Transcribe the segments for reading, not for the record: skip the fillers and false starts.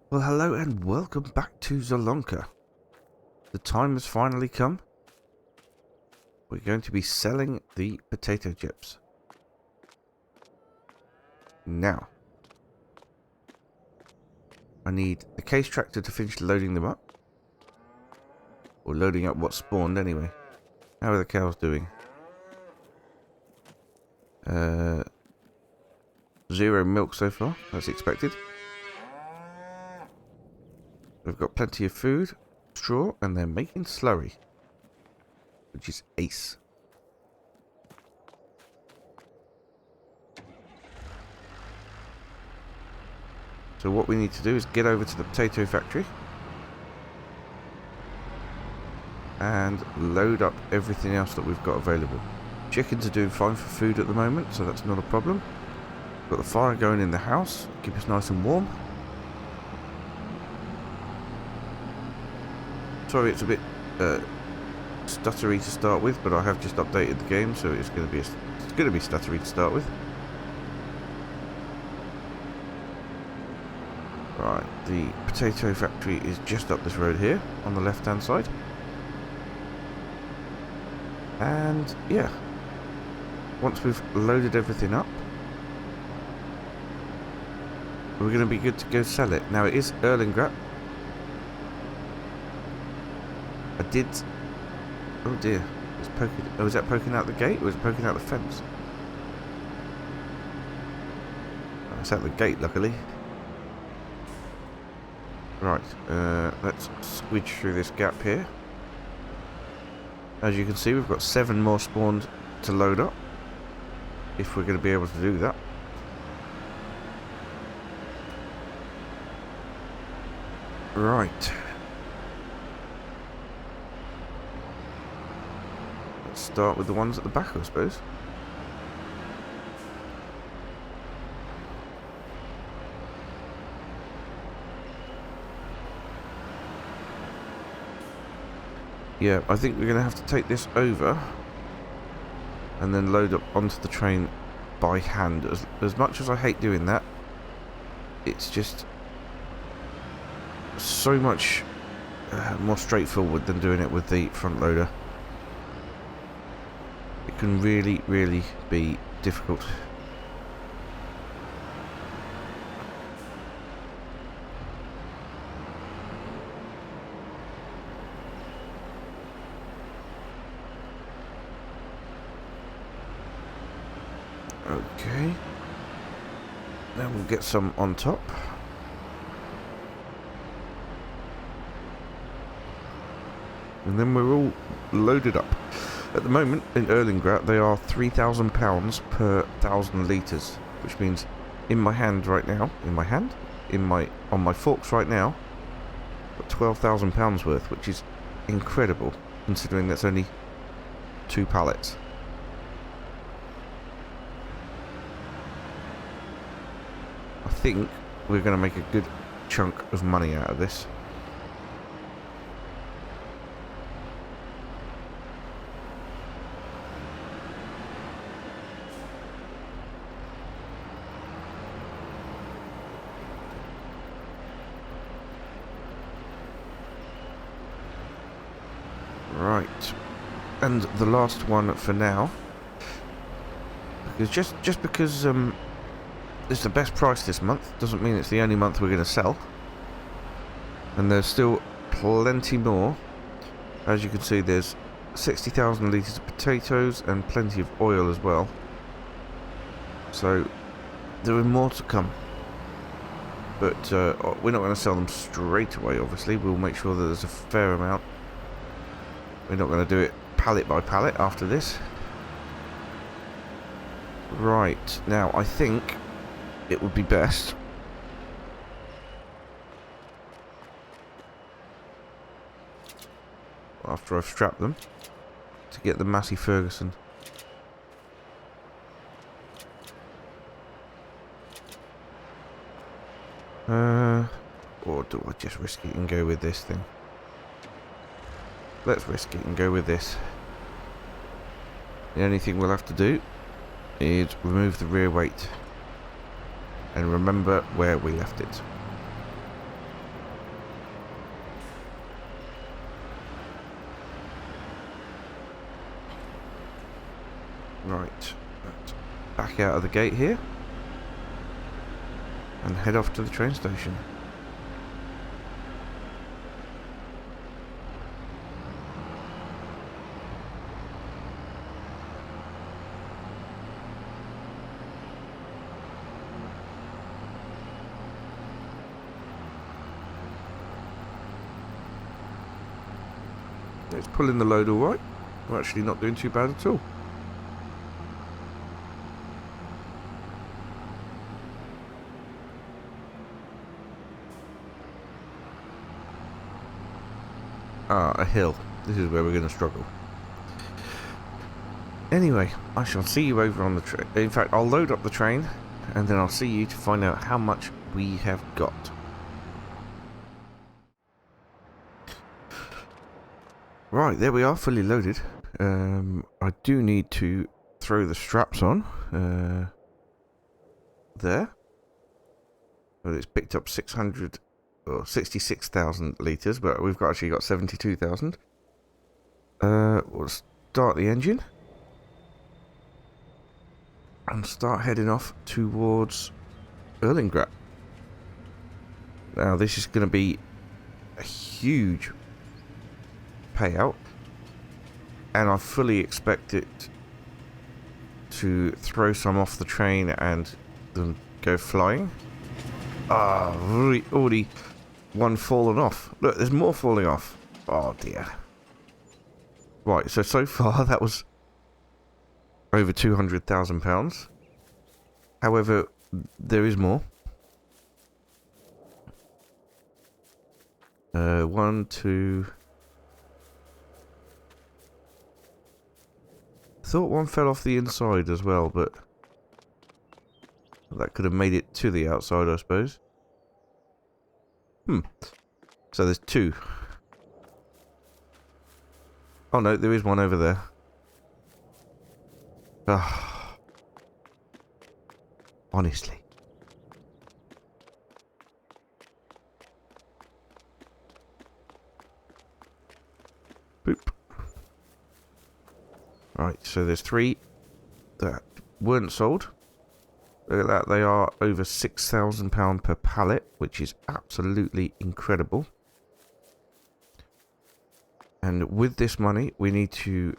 Well, hello and welcome back to Zielonka. The time has finally come. We're going to be selling the potato chips. Now, I need the case tractor to finish loading them up. Or loading up what spawned anyway. How are the cows doing? 0 milk so far, as expected. We've got plenty of food, straw, and they're making slurry. Which is ace. So what we need to do is get over to the potato factory. And load up everything else that we've got available. Chickens are doing fine for food at the moment, so that's not a problem. Got the fire going in the house, keep us nice and warm. Sorry it's a bit stuttery to start with, but I have just updated the game, so it's going to be stuttery to start with. Right, the potato factory is just up this road here, on the left-hand side. And yeah, once we've loaded everything up, we're going to be good to go sell it. Now it is Erlingrad. I did... Oh dear. It's poking... Oh, is that poking out the gate or is it poking out the fence? Oh, it's out the gate, luckily. Right, let's squidge through this gap here. As you can see, we've got 7 more spawned to load up. If we're going to be able to do that. Right. Let's start with the ones at the back, I suppose. Yeah, I think we're going to have to take this over and then load up onto the train by hand. As much as I hate doing that, it's just so much more straightforward than doing it with the front loader. It can really, really be difficult. Okay. Now we'll get some on top. And then we're all loaded up. At the moment, in Erlingrad, they are £3,000 per 1,000 litres. Which means, in my hand right now, on my forks right now, got £12,000 worth, which is incredible, considering that's only 2 pallets. I think we're going to make a good chunk of money out of this. Right, and the last one for now, because just because it's the best price this month doesn't mean it's the only month we're going to sell, and there's still plenty more. As you can see, there's 60,000 litres of potatoes and plenty of oil as well, so there are more to come. But we're not going to sell them straight away, obviously. We'll make sure that there's a fair amount. We're not going to do it pallet by pallet after this. Right, now I think it would be best after I've strapped them to get the Massey Ferguson. Or do I just risk it and go with this thing? Let's risk it and go with this. The only thing we'll have to do is remove the rear weight and remember where we left it. Right, let's back out of the gate here and head off to the train station. It's pulling the load all right. We're actually not doing too bad at all. Ah, a hill. This is where we're going to struggle. Anyway, I shall see you over on the train. In fact, I'll load up the train, and then I'll see you to find out how much we have got. Right, there we are, fully loaded. I do need to throw the straps on. There. Well, it's picked up 600 or 66,000 litres, but we've actually got 72,000. We'll start the engine and start heading off towards Erlingrad. Now, this is going to be a huge payout, and I fully expect it to throw some off the train and then go flying. Ah, already one fallen off. Look, there's more falling off. Oh dear. Right, so far that was over £200,000. However, there is more. 1, 2. Thought one fell off the inside as well, but that could have made it to the outside, I suppose. So there's 2. Oh no, there is one over there. Ah. Honestly. Boop. Right, so there's 3 that weren't sold. Look at that, they are over £6,000 per pallet, which is absolutely incredible. And with this money, we need to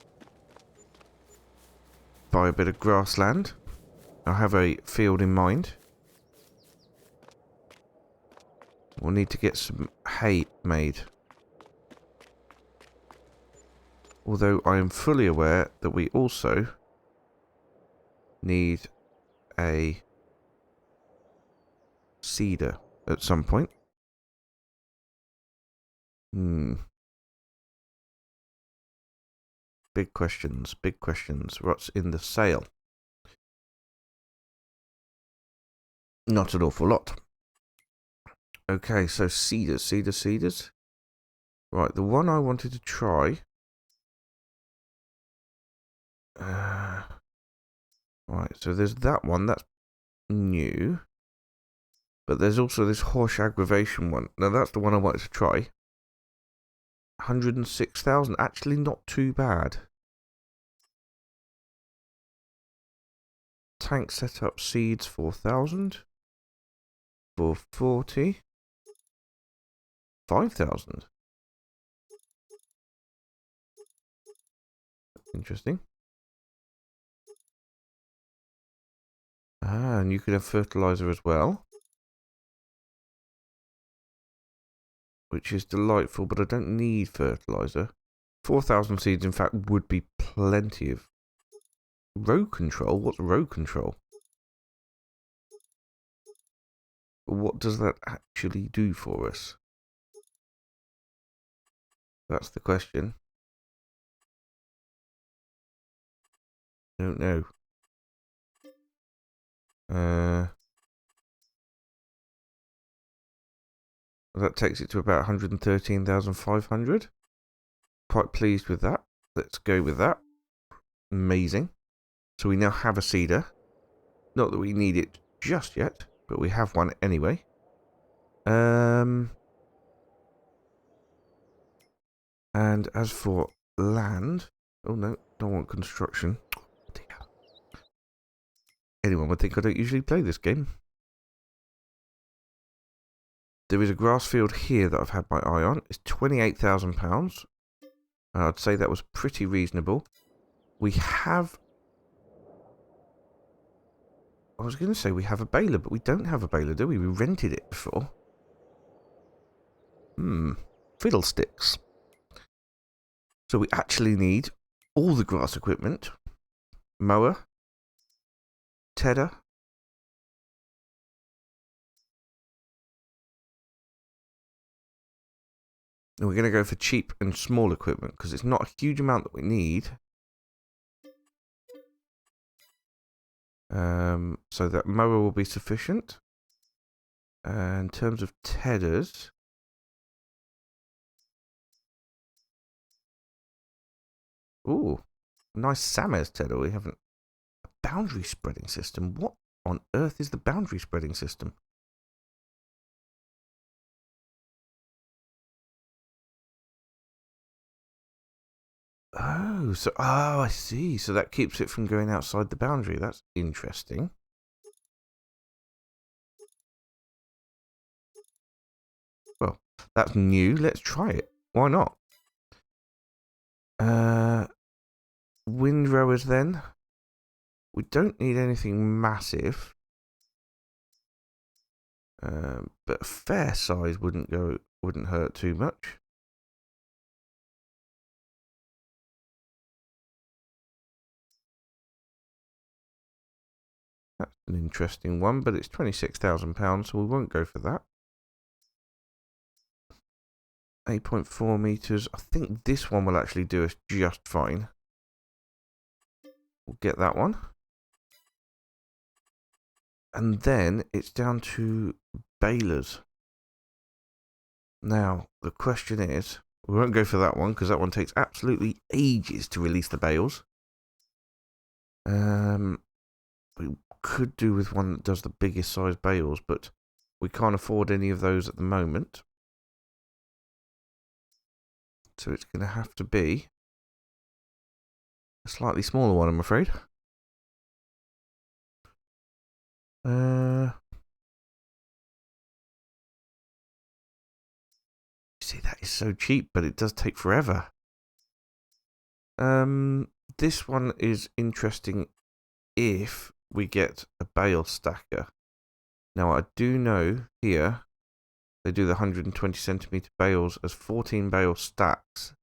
buy a bit of grassland. I have a field in mind. We'll need to get some hay made. Although I am fully aware that we also need a cedar at some point. Big questions, big questions. What's in the sale? Not an awful lot. Okay, so cedars. Right, the one I wanted to try. Right, so there's that one, that's new. But there's also this horse aggravation one. Now that's the one I wanted to try. 106,000, actually not too bad. Tank setup seeds 4,000. 440. 5,000. Interesting. Ah, and you could have fertilizer as well. Which is delightful, but I don't need fertilizer. 4,000 seeds, in fact, would be plenty of... Row control? What's row control? What does that actually do for us? That's the question. I don't know. That takes it to about 113,500. Quite pleased with that. Let's go with that. Amazing. So we now have a cedar. Not that we need it just yet, but we have one anyway. And as for land... Oh no, don't want construction. Oh dear. anyone would think I don't usually play this game. There is a grass field here that I've had my eye on. It's £28,000. I'd say that was pretty reasonable. We have... I was going to say we have a baler, but we don't have a baler, do we? We rented it before. Fiddlesticks. So we actually need all the grass equipment. Mower. Tedder. And we're going to go for cheap and small equipment because it's not a huge amount that we need. So that mower will be sufficient. In terms of tedders, ooh, nice Sammers tedder. We haven't a boundary spreading system. What on earth is the boundary spreading system? Oh, I see. So that keeps it from going outside the boundary. That's interesting. Well, that's new. Let's try it. Why not? Windrowers then. We don't need anything massive. But a fair size wouldn't hurt too much. That's an interesting one, but it's £26,000, so we won't go for that. 8.4 meters. I think this one will actually do us just fine. We'll get that one. And then it's down to balers. Now, the question is, we won't go for that one because that one takes absolutely ages to release the bales. We could do with one that does the biggest size bales, but we can't afford any of those at the moment. So it's going to have to be a slightly smaller one, I'm afraid. See, that is so cheap, but it does take forever. This one is interesting if we get a bale stacker. Now, I do know here they do the 120 centimeter bales as 14 bale stacks,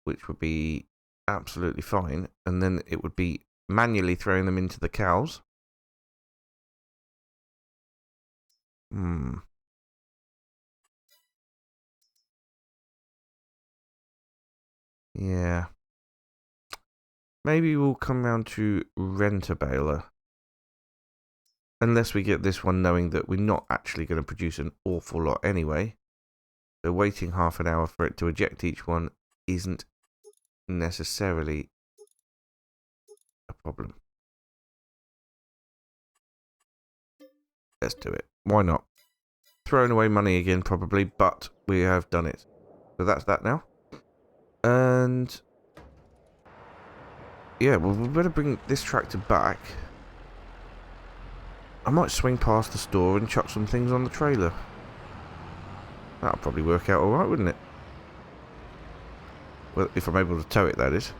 which would be absolutely fine. And then it would be manually throwing them into the cows. Yeah. Maybe we'll come round to rent a baler. Unless we get this one knowing that we're not actually going to produce an awful lot anyway. So waiting half an hour for it to eject each one isn't necessarily a problem. Let's do it. Why not? Throwing away money again probably, but we have done it. So that's that now. And yeah, well, we better bring this tractor back. I might swing past the store and chuck some things on the trailer. That'll probably work out alright, wouldn't it? Well, if I'm able to tow it, that is.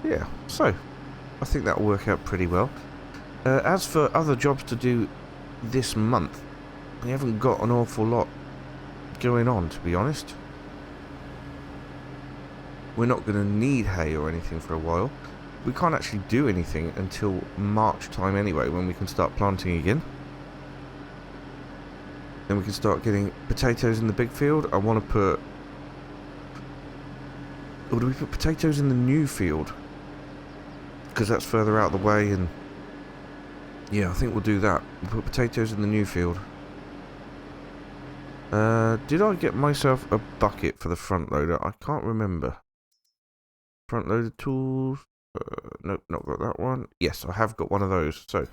Yeah, so I think that'll work out pretty well. As for other jobs to do this month, we haven't got an awful lot going on, to be honest. We're not going to need hay or anything for a while. We can't actually do anything until March time anyway, when we can start planting again. Then we can start getting potatoes in the big field. I want to put... Or do we put potatoes in the new field? Because that's further out of the way, and... yeah, I think we'll do that. We'll put potatoes in the new field. Did I get myself a bucket for the front loader? I can't remember. Front loaded tools. Nope, not got that one. Yes, I have got one of those, so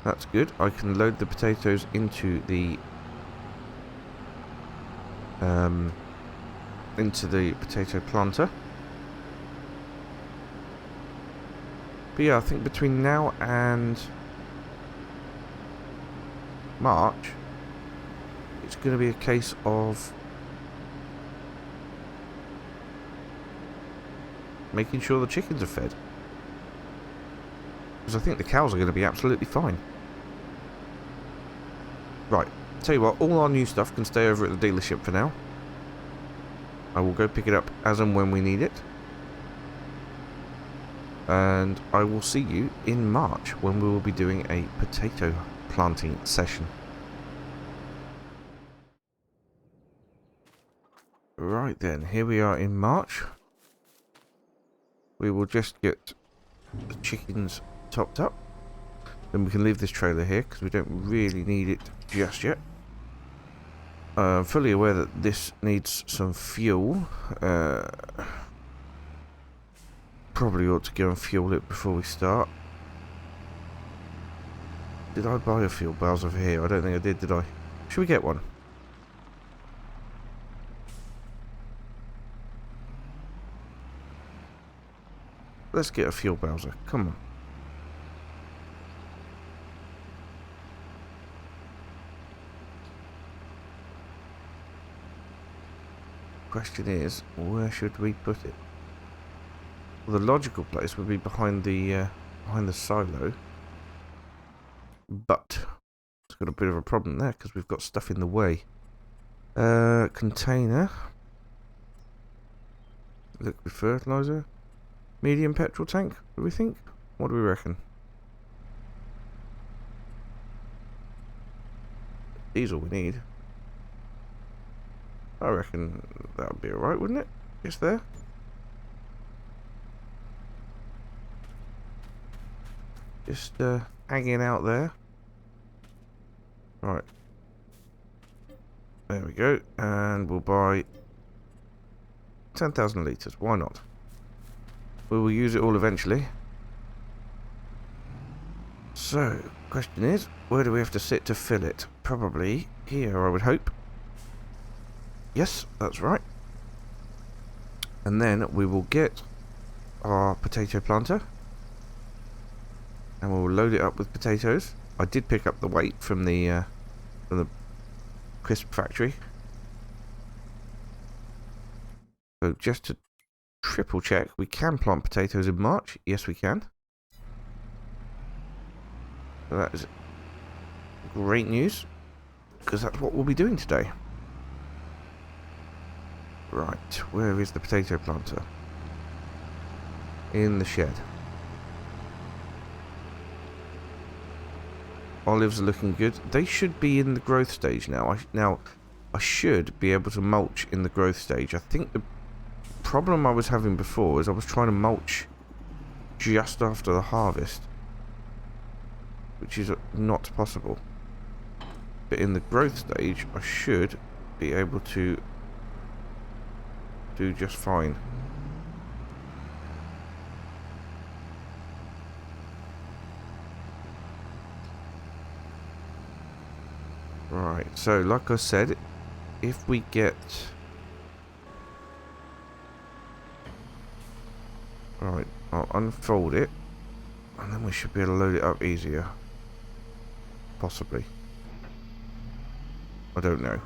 that's good. I can load the potatoes into the potato planter. But yeah, I think between now and March, it's going to be a case of making sure the chickens are fed. Because I think the cows are going to be absolutely fine. Right, tell you what, all our new stuff can stay over at the dealership for now. I will go pick it up as and when we need it. And I will see you in March when we will be doing a potato planting session. Right then, here we are in March. We will just get the chickens topped up. Then we can leave this trailer here because we don't really need it just yet. I'm fully aware that this needs some fuel. Probably ought to go and fuel it before we start. Did I buy a fuel bowser over here? I don't think I did I? Should we get one? Let's get a fuel bowser. Come on. Question is, where should we put it? Well, the logical place would be behind the silo, but it's got a bit of a problem there because we've got stuff in the way. Container, liquid fertilizer, medium petrol tank. What do we think? What do we reckon? Diesel we need. I reckon that would be alright, wouldn't it? Just there. Just hanging out there. Right. There we go. And we'll buy 10,000 litres. Why not? We will use it all eventually. So, question is, where do we have to sit to fill it? Probably here, I would hope. Yes, that's right. And then we will get our potato planter. And we'll load it up with potatoes. I did pick up the weight from the crisp factory. So just to triple check, we can plant potatoes in March. Yes, we can. So that is great news, because that's what we'll be doing today. Right, where is the potato planter? In the shed. Olives are looking good. They should be in the growth stage now. I should be able to mulch in the growth stage. I think the problem I was having before is I was trying to mulch just after the harvest, which is not possible. But in the growth stage, I should be able to do just fine. Right, so like I said, if we get... Right, I'll unfold it, and then we should be able to load it up easier. Possibly. I don't know.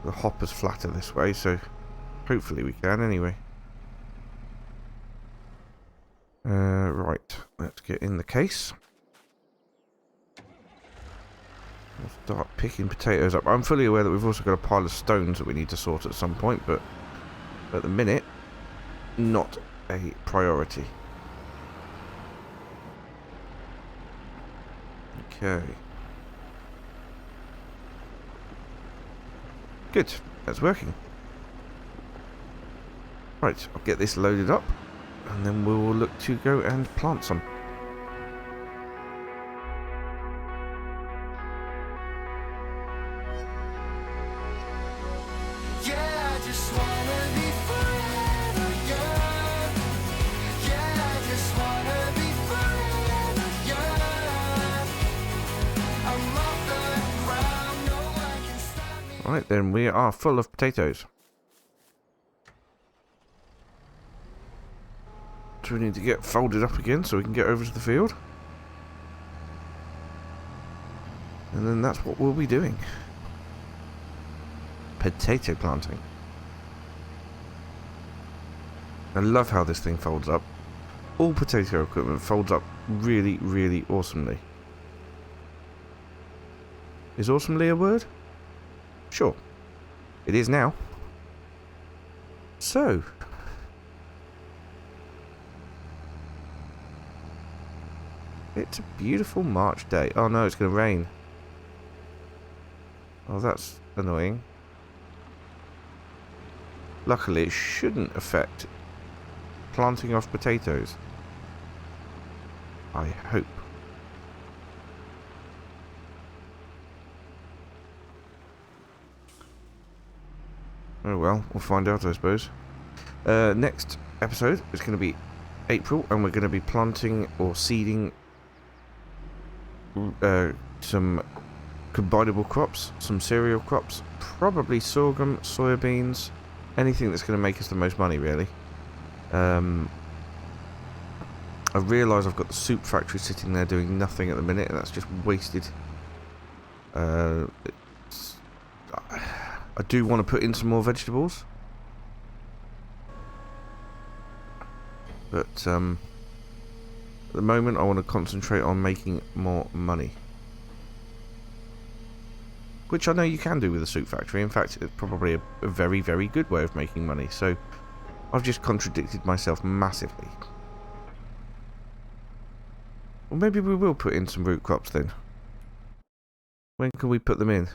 The hopper's flatter this way, so hopefully we can anyway. Right, let's get in the case. We'll start picking potatoes up. I'm fully aware that we've also got a pile of stones that we need to sort at some point, but at the minute, not a priority. Okay. Good, that's working. Right, I'll get this loaded up, and then we will look to go and plant some. Yeah, I just wanna be Right, then we are full of potatoes. So we need to get folded up again so we can get over to the field. And then that's what we'll be doing. Potato planting. I love how this thing folds up. All potato equipment folds up really, really awesomely. Is awesomely a word? Sure. It is now. So. It's a beautiful March day. Oh no, it's going to rain. Oh, that's annoying. Luckily, it shouldn't affect planting of potatoes. I hope. Oh well, we'll find out, I suppose. Next episode is going to be April, and we're going to be planting or seeding some combinable crops, some cereal crops, probably sorghum, soybeans, anything that's going to make us the most money, really. I realise I've got the soup factory sitting there doing nothing at the minute, and that's just wasted. I do want to put in some more vegetables, but at the moment I want to concentrate on making more money, which I know you can do with a soup factory. In fact, it's probably a very, very good way of making money, so I've just contradicted myself massively. Well, maybe we will put in some root crops then. When can we put them in?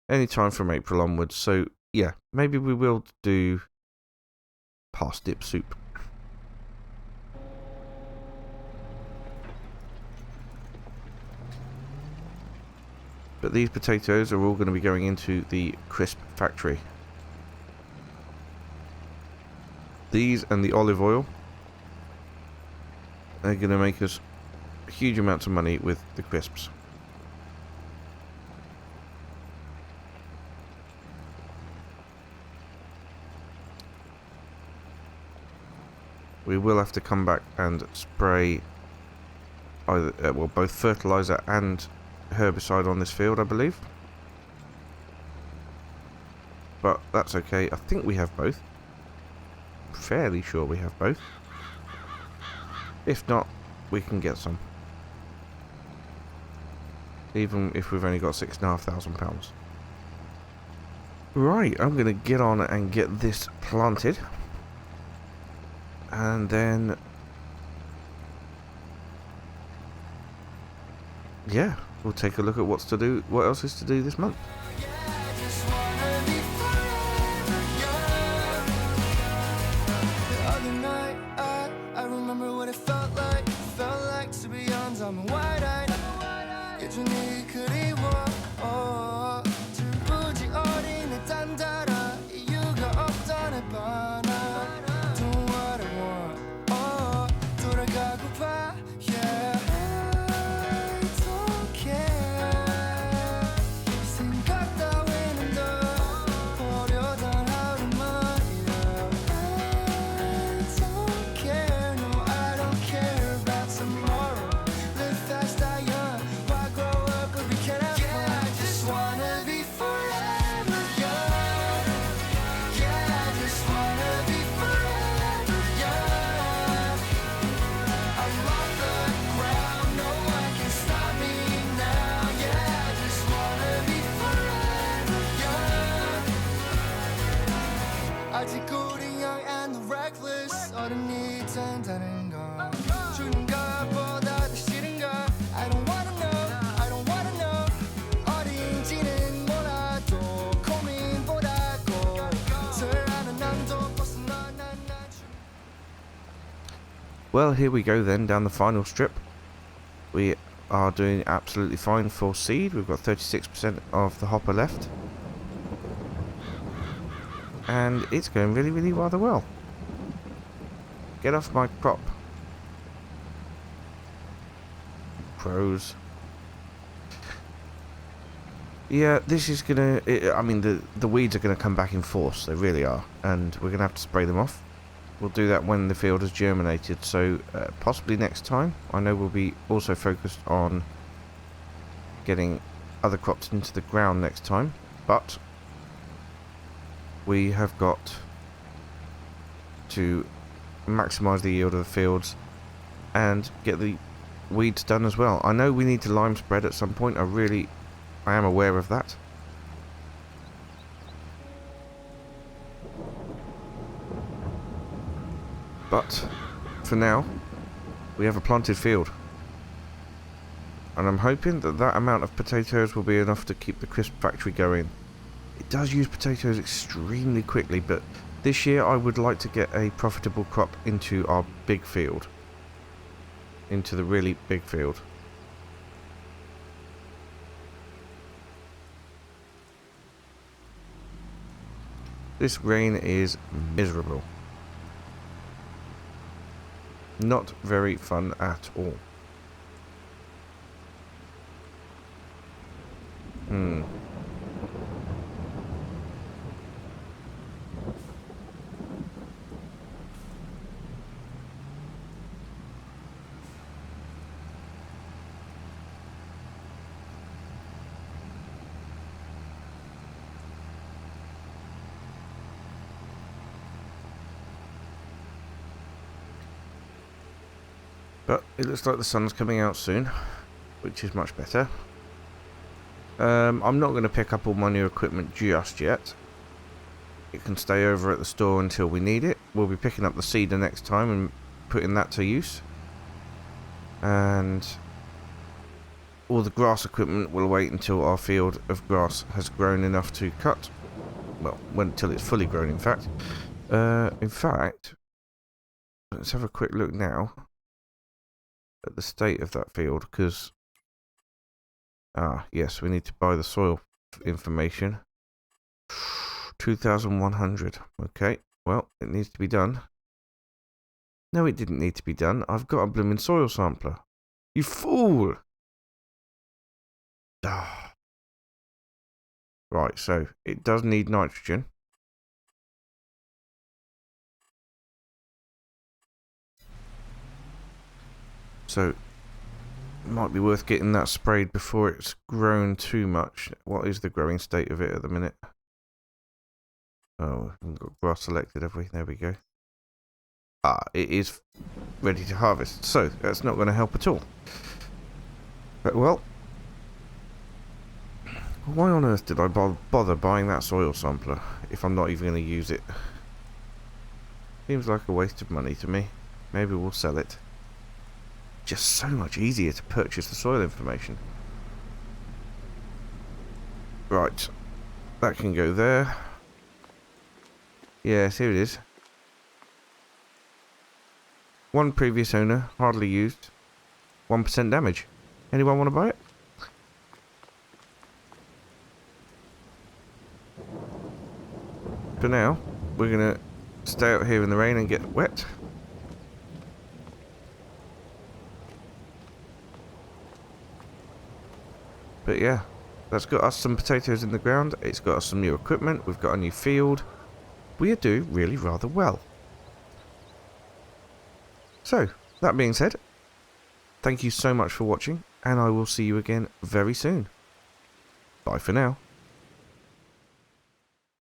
Anytime from April onwards, so yeah, maybe we will do parsnip soup. But these potatoes are all going to be going into the crisp factory. These and the olive oil are going to make us huge amounts of money with the crisps. We will have to come back and spray either, well, both fertilizer and herbicide on this field, I believe. But that's okay. I think we have both. Fairly sure we have both. If not, we can get some. Even if we've only got £6,500. Right, I'm going to get on and get this planted. And then, yeah, we'll take a look at what's to do, what else is to do this month. Well, here we go then, down the final strip. We are doing absolutely fine for seed. We've got 36% of the hopper left. And it's going really, really rather well. Get off my crop. Crows. Yeah, this is gonna... I mean, the weeds are gonna come back in force. They really are. And we're gonna have to spray them off. We'll do that when the field has germinated. So, possibly next time. I know we'll be also focused on getting other crops into the ground next time. But we have got to maximise the yield of the fields and get the weeds done as well. I know we need to lime spread at some point. I am aware of that. But for now, we have a planted field. And I'm hoping that that amount of potatoes will be enough to keep the crisp factory going. It does use potatoes extremely quickly, but this year I would like to get a profitable crop into our big field. Into the really big field. This rain is miserable. Not very fun at all. But it looks like the sun's coming out soon, which is much better. I'm not going to pick up all my new equipment just yet. It can stay over at the store until we need it. We'll be picking up the seeder next time and putting that to use. And all the grass equipment will wait until our field of grass has grown enough to cut. Well, until it's fully grown, in fact. Let's have a quick look now at the state of that field, because yes, we need to buy the soil information. 2,100. Okay, well, it needs to be done. No, it didn't need to be done. I've got a blooming soil sampler. You fool! Right, so it does need nitrogen. So it might be worth getting that sprayed before it's grown too much. What is the growing state of it at the minute? Oh, we've got grass selected, have we? There we go. It is ready to harvest. So that's not going to help at all. But well, why on earth did I bother buying that soil sampler if I'm not even going to use it? Seems like a waste of money to me. Maybe we'll sell it. Just so much easier to purchase the soil information. Right. That can go there. Yes, here it is. One previous owner, hardly used. 1% damage. Anyone want to buy it? For now, we're going to stay out here in the rain and get wet. But yeah, that's got us some potatoes in the ground. It's got us some new equipment. We've got a new field. We are doing really rather well. So, that being said, thank you so much for watching, and I will see you again very soon. Bye for now.